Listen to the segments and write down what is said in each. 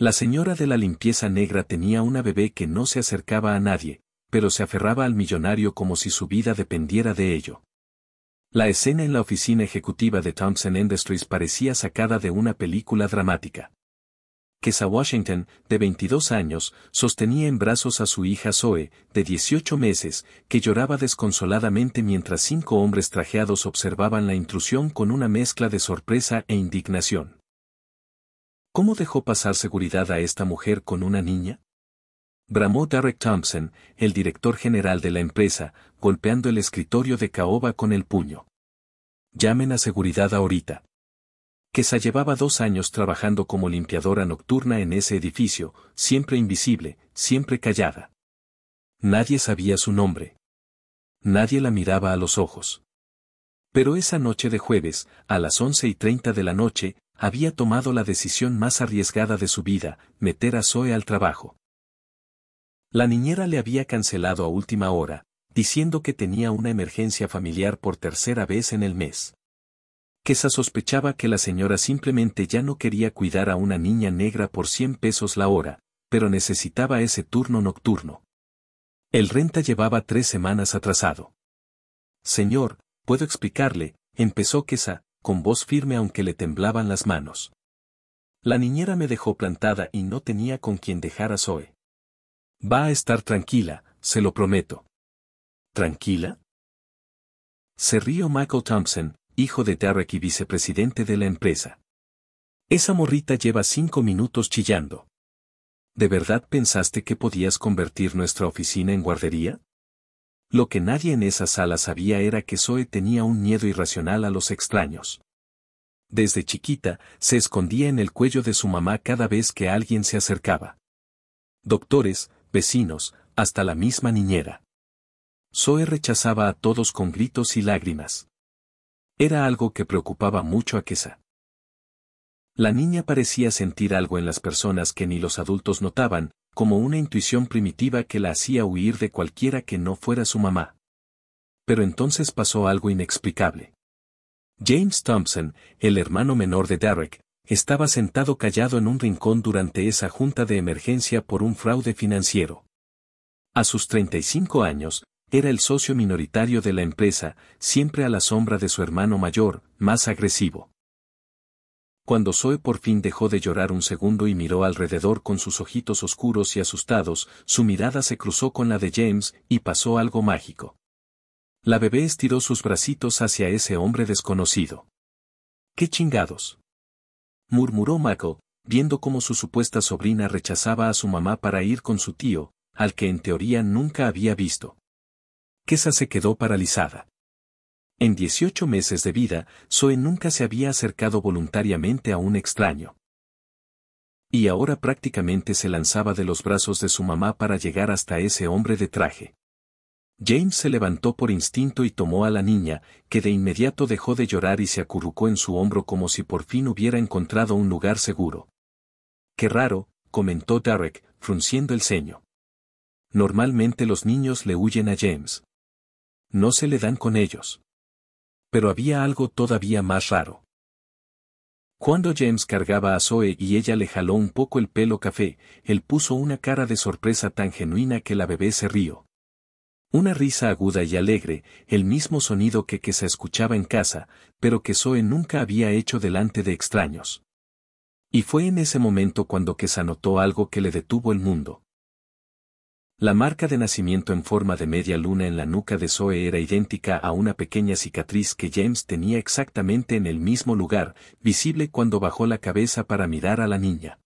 La señora de la limpieza negra tenía una bebé que no se acercaba a nadie, pero se aferraba al millonario como si su vida dependiera de ello. La escena en la oficina ejecutiva de Thompson Industries parecía sacada de una película dramática. Kesa Washington, de 22 años, sostenía en brazos a su hija Zoe, de 18 meses, que lloraba desconsoladamente mientras 5 hombres trajeados observaban la intrusión con una mezcla de sorpresa e indignación. ¿Cómo dejó pasar seguridad a esta mujer con una niña?, bramó Derek Thompson, el director general de la empresa, golpeando el escritorio de caoba con el puño. Llamen a seguridad ahorita. Kesa llevaba 2 años trabajando como limpiadora nocturna en ese edificio, siempre invisible, siempre callada. Nadie sabía su nombre. Nadie la miraba a los ojos. Pero esa noche de jueves, a las 11:30 de la noche, había tomado la decisión más arriesgada de su vida, meter a Zoe al trabajo. La niñera le había cancelado a última hora, diciendo que tenía una emergencia familiar por 3ª vez en el mes. Kesa sospechaba que la señora simplemente ya no quería cuidar a una niña negra por 100 pesos la hora, pero necesitaba ese turno nocturno. El renta llevaba 3 semanas atrasado. Señor, ¿puedo explicarle?, empezó Kesa, con voz firme aunque le temblaban las manos. La niñera me dejó plantada y no tenía con quien dejar a Zoe. Va a estar tranquila, se lo prometo. ¿Tranquila? Se rió Michael Thompson, hijo de Derek y vicepresidente de la empresa. Esa morrita lleva 5 minutos chillando. ¿De verdad pensaste que podías convertir nuestra oficina en guardería? Lo que nadie en esa sala sabía era que Zoe tenía un miedo irracional a los extraños. Desde chiquita, se escondía en el cuello de su mamá cada vez que alguien se acercaba. Doctores, vecinos, hasta la misma niñera. Zoe rechazaba a todos con gritos y lágrimas. Era algo que preocupaba mucho a Kesa. La niña parecía sentir algo en las personas que ni los adultos notaban, como una intuición primitiva que la hacía huir de cualquiera que no fuera su mamá. Pero entonces pasó algo inexplicable. James Thompson, el hermano menor de Derek, estaba sentado callado en un rincón durante esa junta de emergencia por un fraude financiero. A sus 35 años, era el socio minoritario de la empresa, siempre a la sombra de su hermano mayor, más agresivo. Cuando Zoe por fin dejó de llorar un segundo y miró alrededor con sus ojitos oscuros y asustados, su mirada se cruzó con la de James y pasó algo mágico. La bebé estiró sus bracitos hacia ese hombre desconocido. ¡Qué chingados!, murmuró Michael, viendo cómo su supuesta sobrina rechazaba a su mamá para ir con su tío, al que en teoría nunca había visto. Kesa se quedó paralizada. En 18 meses de vida, Zoe nunca se había acercado voluntariamente a un extraño. Y ahora prácticamente se lanzaba de los brazos de su mamá para llegar hasta ese hombre de traje. James se levantó por instinto y tomó a la niña, que de inmediato dejó de llorar y se acurrucó en su hombro como si por fin hubiera encontrado un lugar seguro. «Qué raro», comentó Derek, frunciendo el ceño. «Normalmente los niños le huyen a James. No se le dan con ellos». Pero había algo todavía más raro. Cuando James cargaba a Zoe y ella le jaló un poco el pelo café, él puso una cara de sorpresa tan genuina que la bebé se rió. Una risa aguda y alegre, el mismo sonido que se escuchaba en casa, pero que Zoe nunca había hecho delante de extraños. Y fue en ese momento cuando Kesa notó algo que le detuvo el mundo. La marca de nacimiento en forma de media luna en la nuca de Zoe era idéntica a una pequeña cicatriz que James tenía exactamente en el mismo lugar, visible cuando bajó la cabeza para mirar a la niña.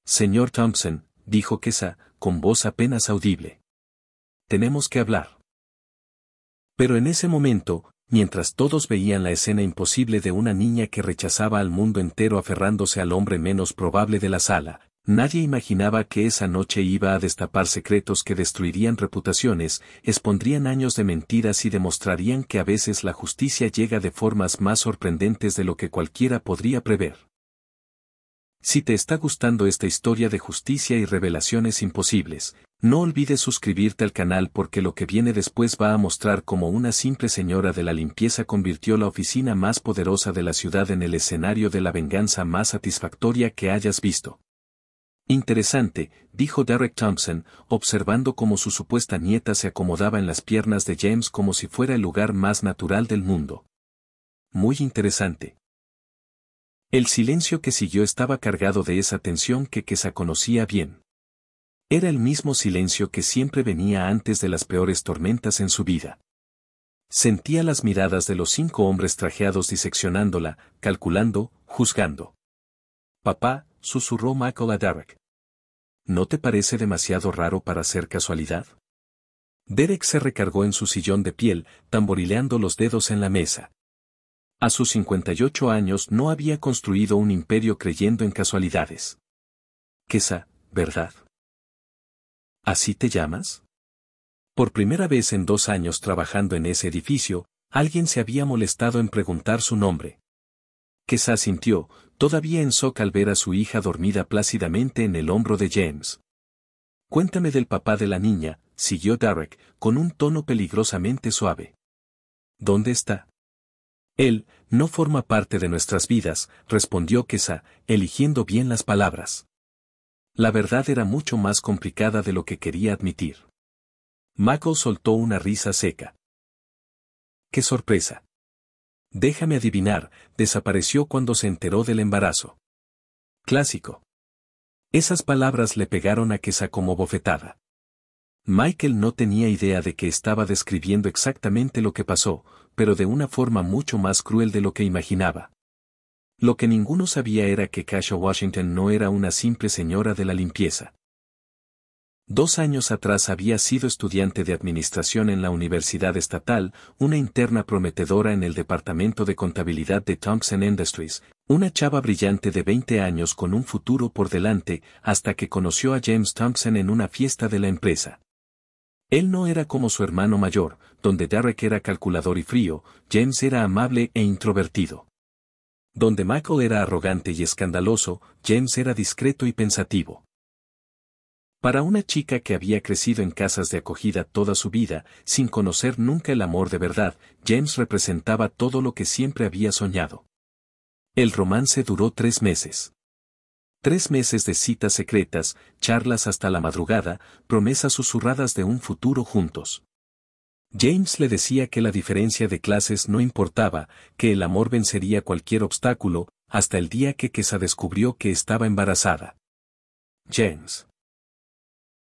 «Señor Thompson», dijo Kesa, con voz apenas audible. «Tenemos que hablar». Pero en ese momento, mientras todos veían la escena imposible de una niña que rechazaba al mundo entero aferrándose al hombre menos probable de la sala, nadie imaginaba que esa noche iba a destapar secretos que destruirían reputaciones, expondrían años de mentiras y demostrarían que a veces la justicia llega de formas más sorprendentes de lo que cualquiera podría prever. Si te está gustando esta historia de justicia y revelaciones imposibles, no olvides suscribirte al canal porque lo que viene después va a mostrar cómo una simple señora de la limpieza convirtió la oficina más poderosa de la ciudad en el escenario de la venganza más satisfactoria que hayas visto. Interesante, dijo Derek Thompson, observando cómo su supuesta nieta se acomodaba en las piernas de James como si fuera el lugar más natural del mundo. Muy interesante. El silencio que siguió estaba cargado de esa tensión que Kesa conocía bien. Era el mismo silencio que siempre venía antes de las peores tormentas en su vida. Sentía las miradas de los 5 hombres trajeados diseccionándola, calculando, juzgando. Papá, susurró Michael a Derek. ¿No te parece demasiado raro para ser casualidad? Derek se recargó en su sillón de piel, tamborileando los dedos en la mesa. A sus 58 años no había construido un imperio creyendo en casualidades. Kesa, ¿verdad? ¿Así te llamas? Por primera vez en 2 años trabajando en ese edificio, alguien se había molestado en preguntar su nombre. Kesa asintió, todavía en shock al ver a su hija dormida plácidamente en el hombro de James. Cuéntame del papá de la niña, siguió Derek, con un tono peligrosamente suave. ¿Dónde está? Él, no forma parte de nuestras vidas, respondió Kesa, eligiendo bien las palabras. La verdad era mucho más complicada de lo que quería admitir. Michael soltó una risa seca. ¡Qué sorpresa! Déjame adivinar, desapareció cuando se enteró del embarazo. Clásico. Esas palabras le pegaron a Kesa como bofetada. Michael no tenía idea de que estaba describiendo exactamente lo que pasó, pero de una forma mucho más cruel de lo que imaginaba. Lo que ninguno sabía era que Kasha Washington no era una simple señora de la limpieza. 2 años atrás había sido estudiante de administración en la Universidad Estatal, una interna prometedora en el departamento de contabilidad de Thompson Industries, una chava brillante de 20 años con un futuro por delante, hasta que conoció a James Thompson en una fiesta de la empresa. Él no era como su hermano mayor, donde Derek era calculador y frío, James era amable e introvertido. Donde Michael era arrogante y escandaloso, James era discreto y pensativo. Para una chica que había crecido en casas de acogida toda su vida, sin conocer nunca el amor de verdad, James representaba todo lo que siempre había soñado. El romance duró 3 meses. 3 meses de citas secretas, charlas hasta la madrugada, promesas susurradas de un futuro juntos. James le decía que la diferencia de clases no importaba, que el amor vencería cualquier obstáculo, hasta el día que Kesa descubrió que estaba embarazada. James.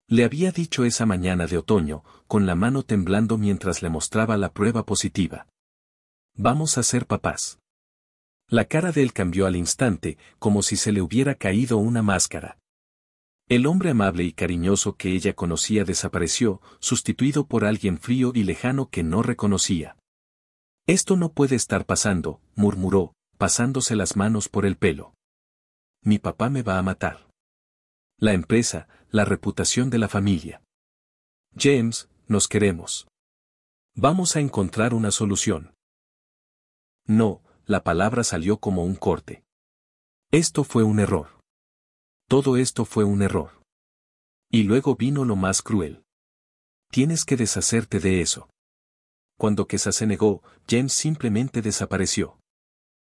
Le había dicho esa mañana de otoño, con la mano temblando mientras le mostraba la prueba positiva. Vamos a ser papás. La cara de él cambió al instante, como si se le hubiera caído una máscara. El hombre amable y cariñoso que ella conocía desapareció, sustituido por alguien frío y lejano que no reconocía. Esto no puede estar pasando, murmuró, pasándose las manos por el pelo. Mi papá me va a matar. La empresa, la reputación de la familia. James, nos queremos. Vamos a encontrar una solución. No, la palabra salió como un corte. Esto fue un error. Todo esto fue un error. Y luego vino lo más cruel. Tienes que deshacerte de eso. Cuando Kesa se negó, James simplemente desapareció.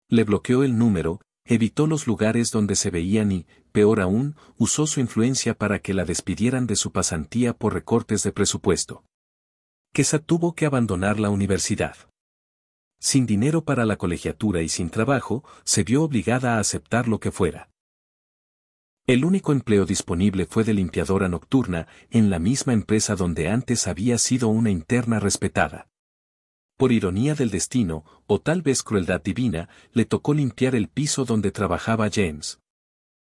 Le bloqueó el número, evitó los lugares donde se veían y, peor aún, usó su influencia para que la despidieran de su pasantía por recortes de presupuesto. Kesa tuvo que abandonar la universidad. Sin dinero para la colegiatura y sin trabajo, se vio obligada a aceptar lo que fuera. El único empleo disponible fue de limpiadora nocturna, en la misma empresa donde antes había sido una interna respetada. Por ironía del destino, o tal vez crueldad divina, le tocó limpiar el piso donde trabajaba James.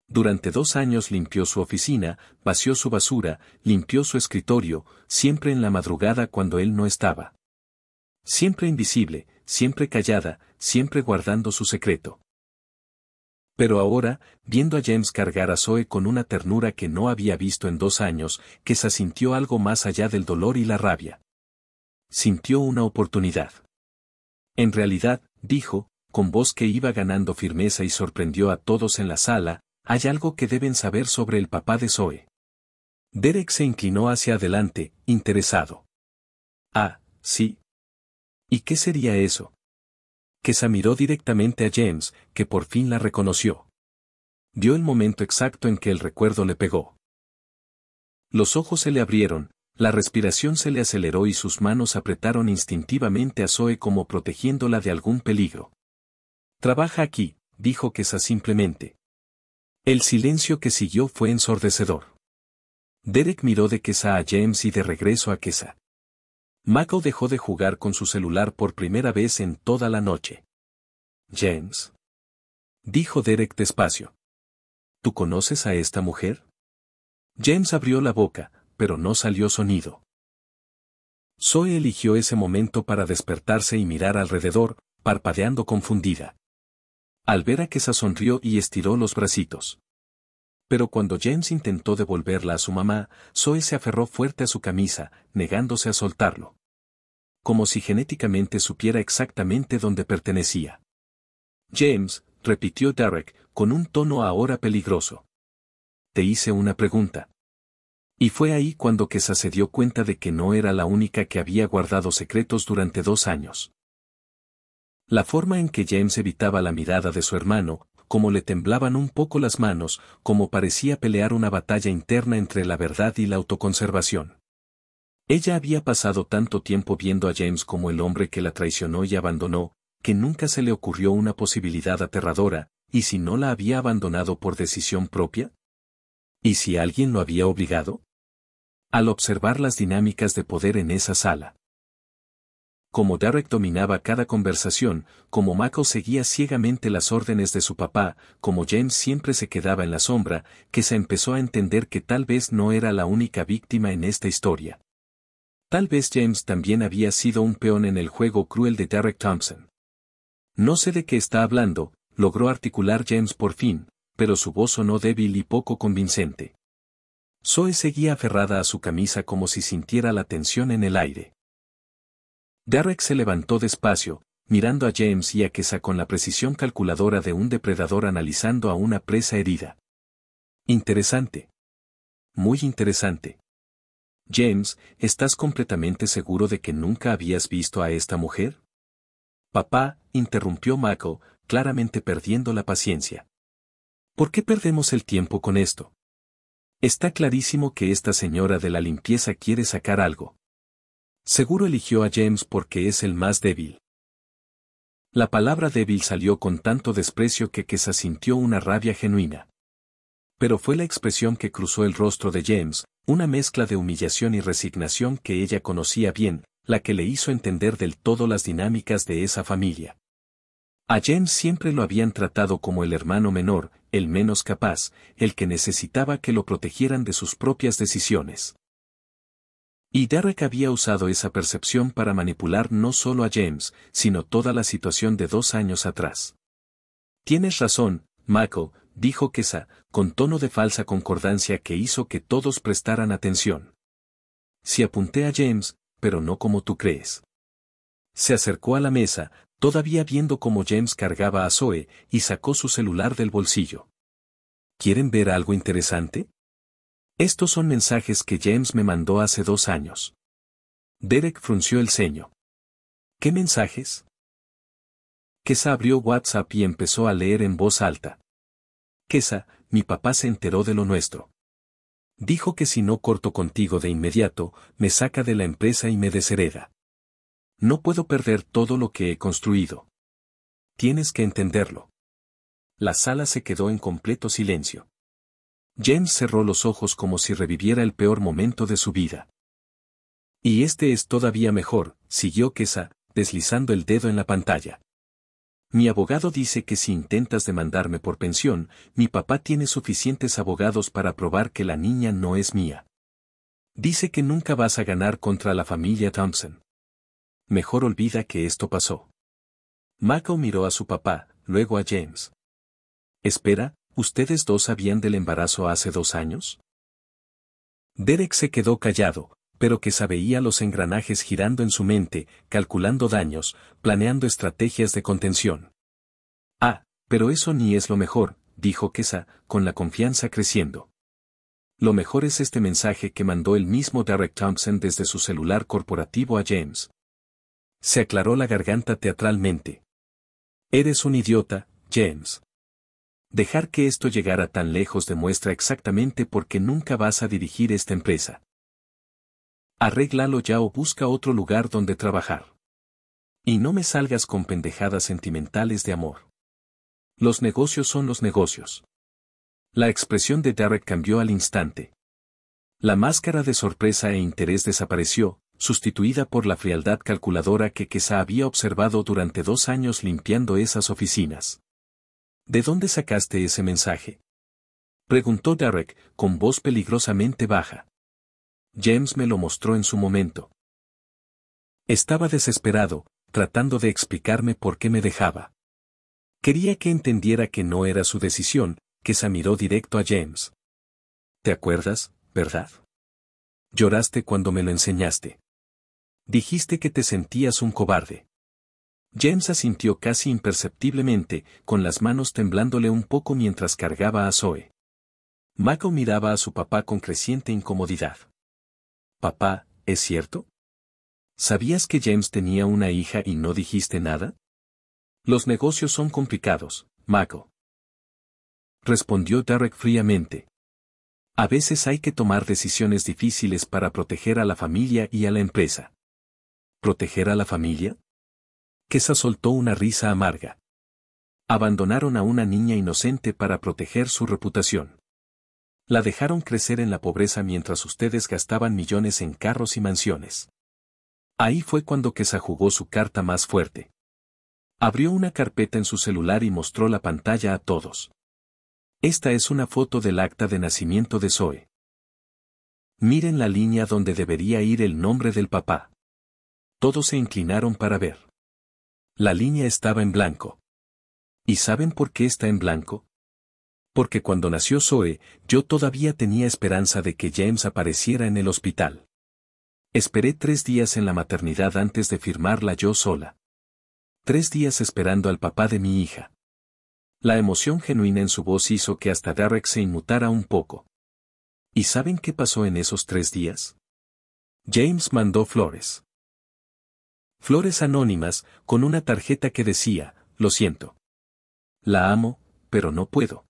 Durante 2 años limpió su oficina, vació su basura, limpió su escritorio, siempre en la madrugada cuando él no estaba. Siempre invisible, siempre callada, siempre guardando su secreto. Pero ahora, viendo a James cargar a Zoe con una ternura que no había visto en 2 años, Kesa sintió algo más allá del dolor y la rabia. Sintió una oportunidad. En realidad, dijo, con voz que iba ganando firmeza y sorprendió a todos en la sala, hay algo que deben saber sobre el papá de Zoe. Derek se inclinó hacia adelante, interesado. Ah, sí. ¿Y qué sería eso? Kesa miró directamente a James, que por fin la reconoció. Dio el momento exacto en que el recuerdo le pegó. Los ojos se le abrieron, la respiración se le aceleró y sus manos apretaron instintivamente a Zoe como protegiéndola de algún peligro. «Trabaja aquí», dijo Kesa simplemente. El silencio que siguió fue ensordecedor. Derek miró de Kesa a James y de regreso a Kesa. Mako dejó de jugar con su celular por primera vez en toda la noche. «James», dijo Derek despacio. «¿Tú conoces a esta mujer?» James abrió la boca, pero no salió sonido. Zoe eligió ese momento para despertarse y mirar alrededor, parpadeando confundida. Al ver a Kesa sonrió y estiró los bracitos. Pero cuando James intentó devolverla a su mamá, Zoe se aferró fuerte a su camisa, negándose a soltarlo. Como si genéticamente supiera exactamente dónde pertenecía. «James», repitió Derek, con un tono ahora peligroso. «Te hice una pregunta». Y fue ahí cuando Kesa se dio cuenta de que no era la única que había guardado secretos durante 2 años. La forma en que James evitaba la mirada de su hermano, como le temblaban un poco las manos, como parecía pelear una batalla interna entre la verdad y la autoconservación. Ella había pasado tanto tiempo viendo a James como el hombre que la traicionó y abandonó, que nunca se le ocurrió una posibilidad aterradora, ¿y si no la había abandonado por decisión propia? ¿Y si alguien lo había obligado? Al observar las dinámicas de poder en esa sala. Como Derek dominaba cada conversación, como Mako seguía ciegamente las órdenes de su papá, como James siempre se quedaba en la sombra, que se empezó a entender que tal vez no era la única víctima en esta historia. Tal vez James también había sido un peón en el juego cruel de Derek Thompson. «No sé de qué está hablando», logró articular James por fin, pero su voz sonó débil y poco convincente. Zoe seguía aferrada a su camisa como si sintiera la tensión en el aire. Derek se levantó despacio, mirando a James y a Kesa con la precisión calculadora de un depredador analizando a una presa herida. «Interesante. Muy interesante. James, ¿estás completamente seguro de que nunca habías visto a esta mujer?» «Papá», interrumpió Mako, claramente perdiendo la paciencia. «¿Por qué perdemos el tiempo con esto? Está clarísimo que esta señora de la limpieza quiere sacar algo. Seguro eligió a James porque es el más débil». La palabra débil salió con tanto desprecio que Kesa sintió una rabia genuina. Pero fue la expresión que cruzó el rostro de James, una mezcla de humillación y resignación que ella conocía bien, la que le hizo entender del todo las dinámicas de esa familia. A James siempre lo habían tratado como el hermano menor, el menos capaz, el que necesitaba que lo protegieran de sus propias decisiones. Y Derek había usado esa percepción para manipular no solo a James, sino toda la situación de 2 años atrás. «Tienes razón, Mako», dijo Kesa, con tono de falsa concordancia que hizo que todos prestaran atención. «Sí apunté a James, pero no como tú crees». Se acercó a la mesa, todavía viendo cómo James cargaba a Zoe, y sacó su celular del bolsillo. «¿Quieren ver algo interesante? Estos son mensajes que James me mandó hace 2 años». Derek frunció el ceño. «¿Qué mensajes?» Kesa abrió WhatsApp y empezó a leer en voz alta. «Kesa, mi papá se enteró de lo nuestro. Dijo que si no corto contigo de inmediato, me saca de la empresa y me deshereda. No puedo perder todo lo que he construido. Tienes que entenderlo». La sala se quedó en completo silencio. James cerró los ojos como si reviviera el peor momento de su vida. «Y este es todavía mejor», siguió Kesa, deslizando el dedo en la pantalla. «Mi abogado dice que si intentas demandarme por pensión, mi papá tiene suficientes abogados para probar que la niña no es mía. Dice que nunca vas a ganar contra la familia Thompson. Mejor olvida que esto pasó». Mako miró a su papá, luego a James. «Espera, ¿ustedes dos sabían del embarazo hace 2 años?» Derek se quedó callado, pero Kesa veía los engranajes girando en su mente, calculando daños, planeando estrategias de contención. «Ah, pero eso ni es lo mejor», dijo Kesa, con la confianza creciendo. «Lo mejor es este mensaje que mandó el mismo Derek Thompson desde su celular corporativo a James». Se aclaró la garganta teatralmente. «Eres un idiota, James. Dejar que esto llegara tan lejos demuestra exactamente por qué nunca vas a dirigir esta empresa. Arréglalo ya o busca otro lugar donde trabajar. Y no me salgas con pendejadas sentimentales de amor. Los negocios son los negocios. La expresión de Derek cambió al instante. La máscara de sorpresa e interés desapareció, sustituida por la frialdad calculadora que Kesa había observado durante 2 años limpiando esas oficinas. ¿De dónde sacaste ese mensaje?, preguntó Derek, con voz peligrosamente baja. James me lo mostró en su momento. Estaba desesperado, tratando de explicarme por qué me dejaba. Quería que entendiera que no era su decisión. Kesa miró directo a James. ¿Te acuerdas, verdad? Lloraste cuando me lo enseñaste. Dijiste que te sentías un cobarde. James asintió casi imperceptiblemente, con las manos temblándole un poco mientras cargaba a Zoe. Mako miraba a su papá con creciente incomodidad. Papá, ¿es cierto? ¿Sabías que James tenía una hija y no dijiste nada? Los negocios son complicados, Mako, respondió Derek fríamente. A veces hay que tomar decisiones difíciles para proteger a la familia y a la empresa. ¿Proteger a la familia? Kesa soltó una risa amarga. Abandonaron a una niña inocente para proteger su reputación. La dejaron crecer en la pobreza mientras ustedes gastaban millones en carros y mansiones. Ahí fue cuando Kesa jugó su carta más fuerte. Abrió una carpeta en su celular y mostró la pantalla a todos. Esta es una foto del acta de nacimiento de Zoe. Miren la línea donde debería ir el nombre del papá. Todos se inclinaron para ver. La línea estaba en blanco. ¿Y saben por qué está en blanco? Porque cuando nació Zoe, yo todavía tenía esperanza de que James apareciera en el hospital. Esperé 3 días en la maternidad antes de firmarla yo sola. 3 días esperando al papá de mi hija. La emoción genuina en su voz hizo que hasta Derek se inmutara un poco. ¿Y saben qué pasó en esos 3 días? James mandó flores. Flores anónimas, con una tarjeta que decía, lo siento. La amo, pero no puedo.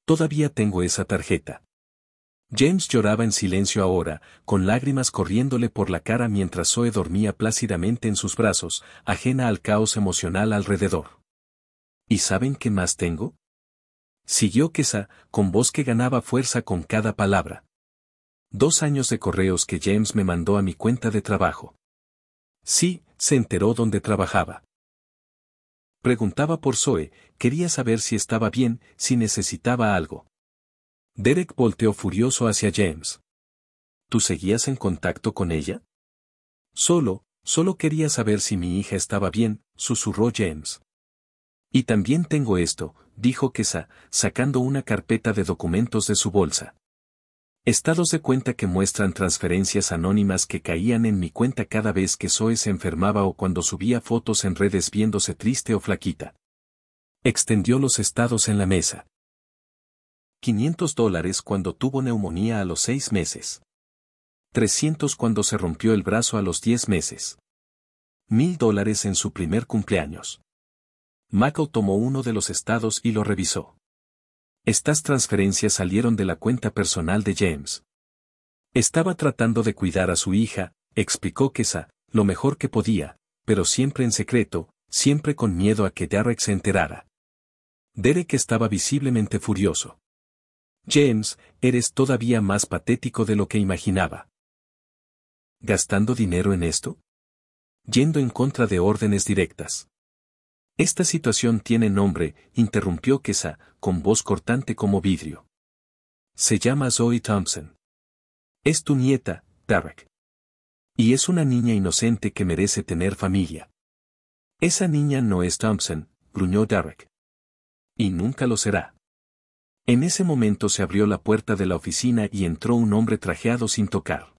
Todavía tengo esa tarjeta. James lloraba en silencio ahora, con lágrimas corriéndole por la cara mientras Zoe dormía plácidamente en sus brazos, ajena al caos emocional alrededor. ¿Y saben qué más tengo? Siguió Kesa, con voz que ganaba fuerza con cada palabra. 2 años de correos que James me mandó a mi cuenta de trabajo. Sí, se enteró dónde trabajaba. Preguntaba por Zoe, quería saber si estaba bien, si necesitaba algo. Derek volteó furioso hacia James. ¿Tú seguías en contacto con ella? Solo quería saber si mi hija estaba bien, susurró James. Y también tengo esto, dijo Kesa, sacando una carpeta de documentos de su bolsa. Estados de cuenta que muestran transferencias anónimas que caían en mi cuenta cada vez que Zoe se enfermaba o cuando subía fotos en redes viéndose triste o flaquita. Extendió los estados en la mesa. $500 cuando tuvo neumonía a los 6 meses. 300 cuando se rompió el brazo a los 10 meses. $1000 en su primer cumpleaños. Mako tomó uno de los estados y lo revisó. Estas transferencias salieron de la cuenta personal de James. Estaba tratando de cuidar a su hija, explicó Kesa, lo mejor que podía, pero siempre en secreto, siempre con miedo a que Derek se enterara. Derek estaba visiblemente furioso. James, eres todavía más patético de lo que imaginaba. ¿Gastando dinero en esto? Yendo en contra de órdenes directas. Esta situación tiene nombre, interrumpió Kesa, con voz cortante como vidrio. Se llama Zoe Thompson. Es tu nieta, Derek. Y es una niña inocente que merece tener familia. Esa niña no es Thompson, gruñó Derek. Y nunca lo será. En ese momento se abrió la puerta de la oficina y entró un hombre trajeado sin tocar.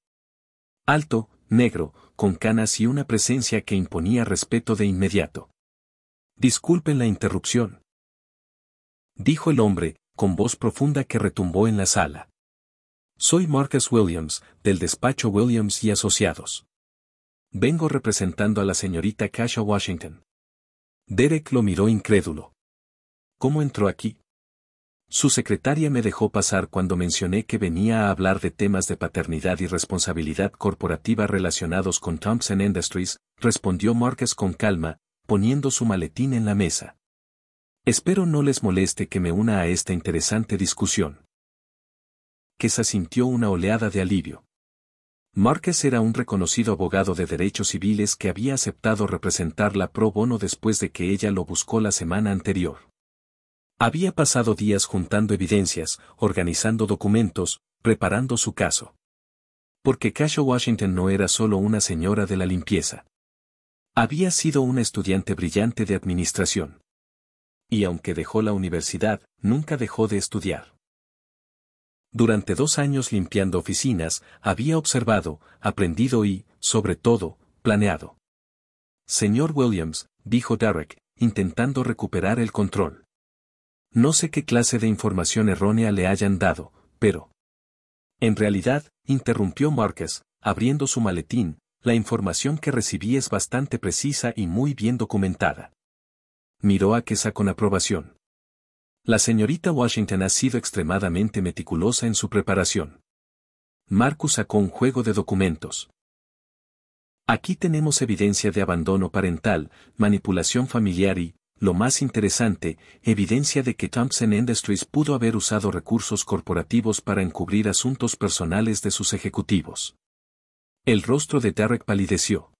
Alto, negro, con canas y una presencia que imponía respeto de inmediato. Disculpen la interrupción, dijo el hombre, con voz profunda que retumbó en la sala. Soy Marcus Williams, del despacho Williams y Asociados. Vengo representando a la señorita Kasha Washington. Derek lo miró incrédulo. ¿Cómo entró aquí? Su secretaria me dejó pasar cuando mencioné que venía a hablar de temas de paternidad y responsabilidad corporativa relacionados con Thompson Industries, respondió Marcus con calma, poniendo su maletín en la mesa. Espero no les moleste que me una a esta interesante discusión. Kesa sintió una oleada de alivio. Marcus era un reconocido abogado de derechos civiles que había aceptado representarla pro bono después de que ella lo buscó la semana anterior. Había pasado días juntando evidencias, organizando documentos, preparando su caso. Porque Kasha Washington no era solo una señora de la limpieza. Había sido una estudiante brillante de administración. Y aunque dejó la universidad, nunca dejó de estudiar. Durante 2 años limpiando oficinas, había observado, aprendido y, sobre todo, planeado. Señor Williams, dijo Derek, intentando recuperar el control. No sé qué clase de información errónea le hayan dado, pero... En realidad, interrumpió Marcus, abriendo su maletín, la información que recibí es bastante precisa y muy bien documentada. Miró a Kesa con aprobación. La señorita Washington ha sido extremadamente meticulosa en su preparación. Marcus sacó un juego de documentos. Aquí tenemos evidencia de abandono parental, manipulación familiar y, lo más interesante, evidencia de que Thompson Industries pudo haber usado recursos corporativos para encubrir asuntos personales de sus ejecutivos. El rostro de Derek palideció.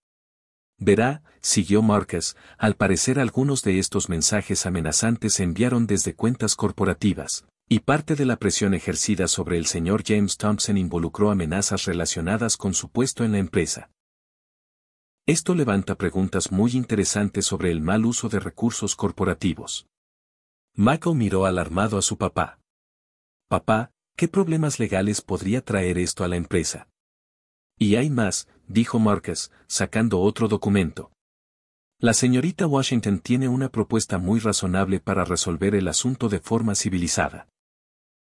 Verá, siguió Marcus, al parecer algunos de estos mensajes amenazantes se enviaron desde cuentas corporativas, y parte de la presión ejercida sobre el señor James Thompson involucró amenazas relacionadas con su puesto en la empresa. Esto levanta preguntas muy interesantes sobre el mal uso de recursos corporativos. Michael miró alarmado a su papá. Papá, ¿qué problemas legales podría traer esto a la empresa? Y hay más, dijo Marcus, sacando otro documento. La señorita Washington tiene una propuesta muy razonable para resolver el asunto de forma civilizada.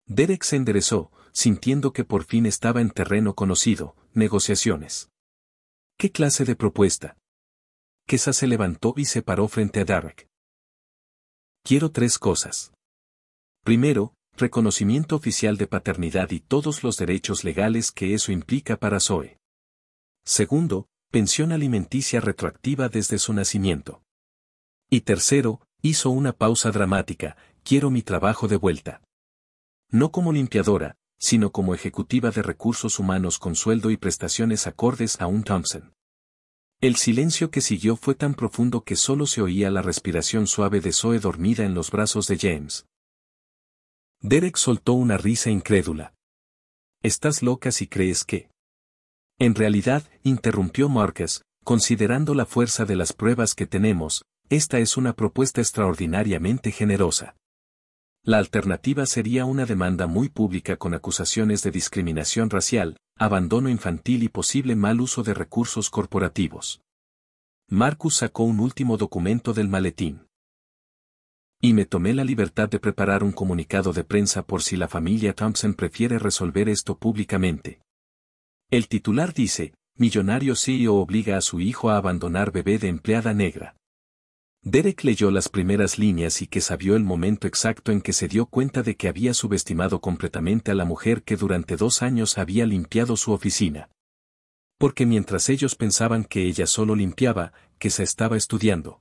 Derek se enderezó, sintiendo que por fin estaba en terreno conocido, negociaciones. ¿Qué clase de propuesta? Kesa se levantó y se paró frente a Derek. Quiero 3 cosas. Primero, reconocimiento oficial de paternidad y todos los derechos legales que eso implica para Zoe. Segundo, pensión alimenticia retroactiva desde su nacimiento. Y tercero, hizo una pausa dramática, quiero mi trabajo de vuelta. No como limpiadora, sino como ejecutiva de recursos humanos con sueldo y prestaciones acordes a un Thompson. El silencio que siguió fue tan profundo que solo se oía la respiración suave de Zoe dormida en los brazos de James. Derek soltó una risa incrédula. ¿Estás loca si crees que? En realidad, interrumpió Marcus, considerando la fuerza de las pruebas que tenemos, esta es una propuesta extraordinariamente generosa. La alternativa sería una demanda muy pública con acusaciones de discriminación racial, abandono infantil y posible mal uso de recursos corporativos. Marcus sacó un último documento del maletín. Y me tomé la libertad de preparar un comunicado de prensa por si la familia Thompson prefiere resolver esto públicamente. El titular dice, millonario CEO obliga a su hijo a abandonar bebé de empleada negra. Derek leyó las primeras líneas y que sabió el momento exacto en que se dio cuenta de que había subestimado completamente a la mujer que durante 2 años había limpiado su oficina. Porque mientras ellos pensaban que ella solo limpiaba, que se estaba estudiando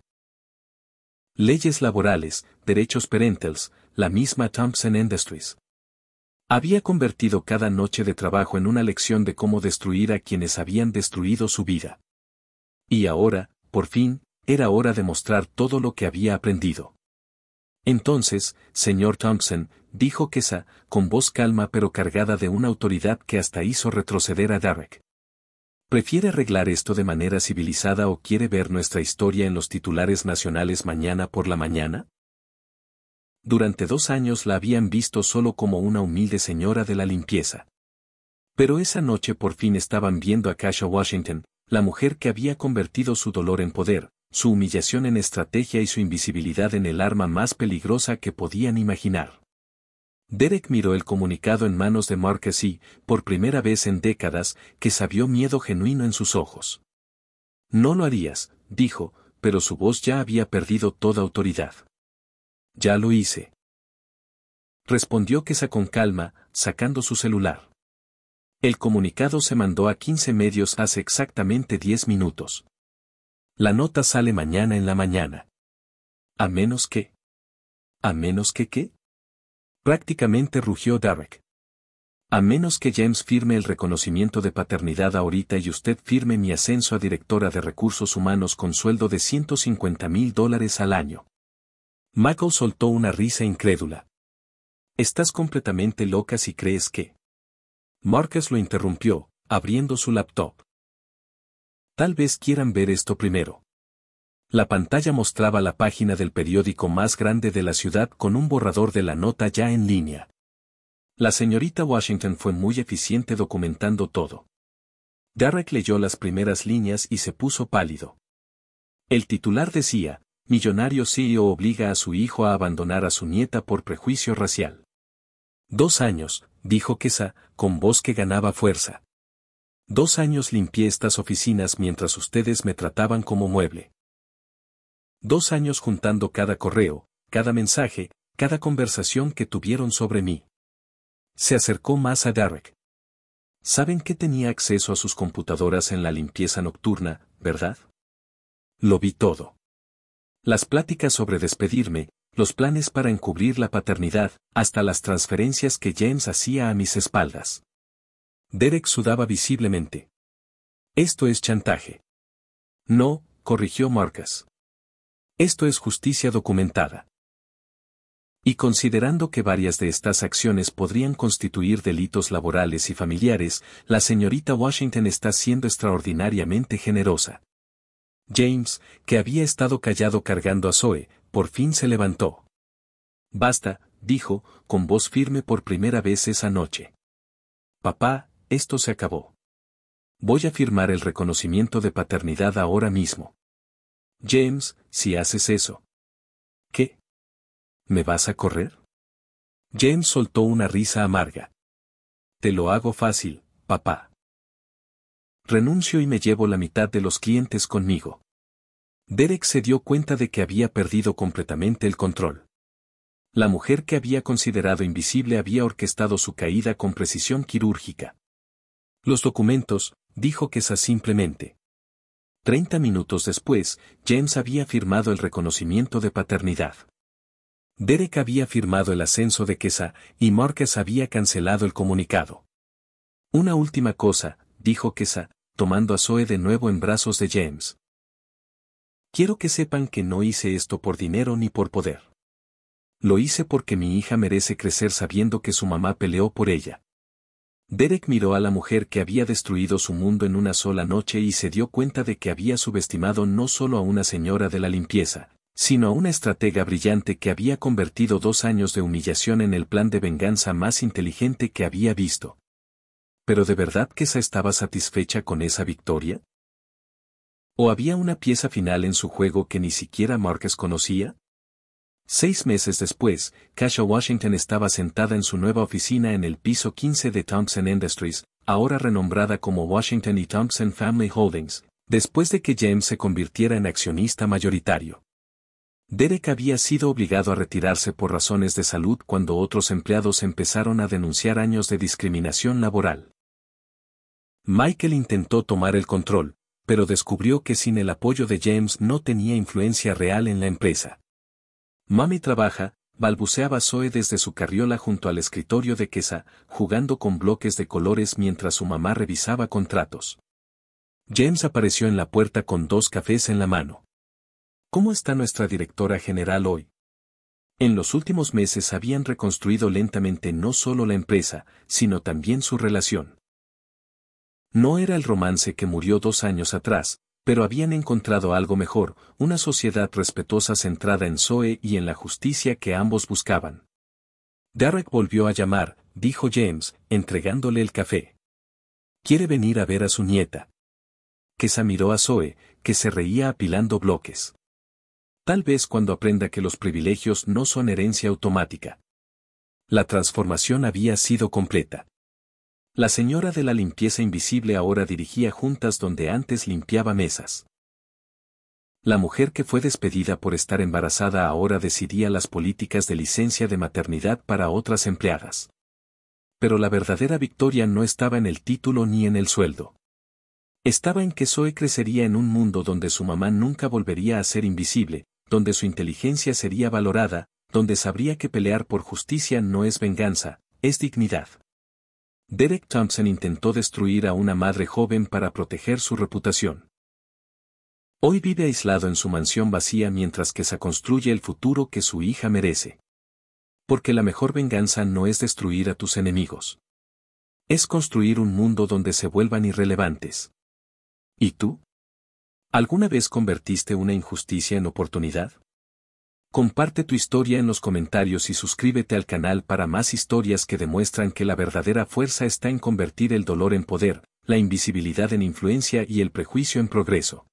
leyes laborales, derechos parentales, la misma Thompson Industries. Había convertido cada noche de trabajo en una lección de cómo destruir a quienes habían destruido su vida. Y ahora, por fin, era hora de mostrar todo lo que había aprendido. Entonces, señor Thompson, dijo Kesa, con voz calma pero cargada de una autoridad que hasta hizo retroceder a Derek. ¿Prefiere arreglar esto de manera civilizada o quiere ver nuestra historia en los titulares nacionales mañana por la mañana? Durante 2 años la habían visto solo como una humilde señora de la limpieza. Pero esa noche por fin estaban viendo a Kasha Washington, la mujer que había convertido su dolor en poder, su humillación en estrategia y su invisibilidad en el arma más peligrosa que podían imaginar. Derek miró el comunicado en manos de Marcus y, por primera vez en décadas, que vio miedo genuino en sus ojos. No lo harías, dijo, pero su voz ya había perdido toda autoridad. Ya lo hice. Respondió Kesa con calma, sacando su celular. El comunicado se mandó a 15 medios hace exactamente 10 minutos. La nota sale mañana en la mañana. ¿A menos que? ¿A menos que qué? Prácticamente rugió Derek. A menos que James firme el reconocimiento de paternidad ahorita y usted firme mi ascenso a directora de recursos humanos con sueldo de $150,000 al año. Michael soltó una risa incrédula. Estás completamente loca si crees que... Marcus lo interrumpió, abriendo su laptop. Tal vez quieran ver esto primero. La pantalla mostraba la página del periódico más grande de la ciudad con un borrador de la nota ya en línea. La señorita Washington fue muy eficiente documentando todo. Derek leyó las primeras líneas y se puso pálido. El titular decía, millonario CEO obliga a su hijo a abandonar a su nieta por prejuicio racial. 2 años, dijo Kesa, con voz que ganaba fuerza. 2 años limpié estas oficinas mientras ustedes me trataban como mueble. 2 años juntando cada correo, cada mensaje, cada conversación que tuvieron sobre mí. Se acercó más a Derek. ¿Saben que tenía acceso a sus computadoras en la limpieza nocturna, verdad? Lo vi todo. Las pláticas sobre despedirme, los planes para encubrir la paternidad, hasta las transferencias que James hacía a mis espaldas. Derek sudaba visiblemente. Esto es chantaje. No, corrigió Marcus. Esto es justicia documentada. Y considerando que varias de estas acciones podrían constituir delitos laborales y familiares, la señorita Washington está siendo extraordinariamente generosa. James, que había estado callado cargando a Zoe, por fin se levantó. Basta, dijo, con voz firme por primera vez esa noche. Papá, esto se acabó. Voy a firmar el reconocimiento de paternidad ahora mismo. James, si haces eso. ¿Qué? ¿Me vas a correr? James soltó una risa amarga. Te lo hago fácil, papá. Renuncio y me llevo la mitad de los clientes conmigo. Derek se dio cuenta de que había perdido completamente el control. La mujer que había considerado invisible había orquestado su caída con precisión quirúrgica. Los documentos, dijo Kesa simplemente. 30 minutos después, James había firmado el reconocimiento de paternidad. Derek había firmado el ascenso de Kesa, y Marcus había cancelado el comunicado. Una última cosa, dijo Kesa, tomando a Zoe de nuevo en brazos de James. Quiero que sepan que no hice esto por dinero ni por poder. Lo hice porque mi hija merece crecer sabiendo que su mamá peleó por ella. Derek miró a la mujer que había destruido su mundo en una sola noche y se dio cuenta de que había subestimado no solo a una señora de la limpieza, sino a una estratega brillante que había convertido 2 años de humillación en el plan de venganza más inteligente que había visto. ¿Pero de verdad Kesa estaba satisfecha con esa victoria? ¿O había una pieza final en su juego que ni siquiera Marcus conocía? 6 meses después, Kasha Washington estaba sentada en su nueva oficina en el piso 15 de Thompson Industries, ahora renombrada como Washington y Thompson Family Holdings, después de que James se convirtiera en accionista mayoritario. Derek había sido obligado a retirarse por razones de salud cuando otros empleados empezaron a denunciar años de discriminación laboral. Michael intentó tomar el control, pero descubrió que sin el apoyo de James no tenía influencia real en la empresa. Mami trabaja, balbuceaba Zoe desde su carriola junto al escritorio de Kesa, jugando con bloques de colores mientras su mamá revisaba contratos. James apareció en la puerta con 2 cafés en la mano. ¿Cómo está nuestra directora general hoy? En los últimos meses habían reconstruido lentamente no solo la empresa, sino también su relación. No era el romance que murió 2 años atrás, pero habían encontrado algo mejor, una sociedad respetuosa centrada en Zoe y en la justicia que ambos buscaban. Derek volvió a llamar, dijo James, entregándole el café. Quiere venir a ver a su nieta. Kesa miró a Zoe, que se reía apilando bloques. Tal vez cuando aprenda que los privilegios no son herencia automática. La transformación había sido completa. La señora de la limpieza invisible ahora dirigía juntas donde antes limpiaba mesas. La mujer que fue despedida por estar embarazada ahora decidía las políticas de licencia de maternidad para otras empleadas. Pero la verdadera victoria no estaba en el título ni en el sueldo. Estaba en que Zoe crecería en un mundo donde su mamá nunca volvería a ser invisible, donde su inteligencia sería valorada, donde sabría que pelear por justicia no es venganza, es dignidad. Derek Thompson intentó destruir a una madre joven para proteger su reputación. Hoy vive aislado en su mansión vacía mientras que se construye el futuro que su hija merece. Porque la mejor venganza no es destruir a tus enemigos. Es construir un mundo donde se vuelvan irrelevantes. ¿Y tú? ¿Alguna vez convertiste una injusticia en oportunidad? Comparte tu historia en los comentarios y suscríbete al canal para más historias que demuestran que la verdadera fuerza está en convertir el dolor en poder, la invisibilidad en influencia y el prejuicio en progreso.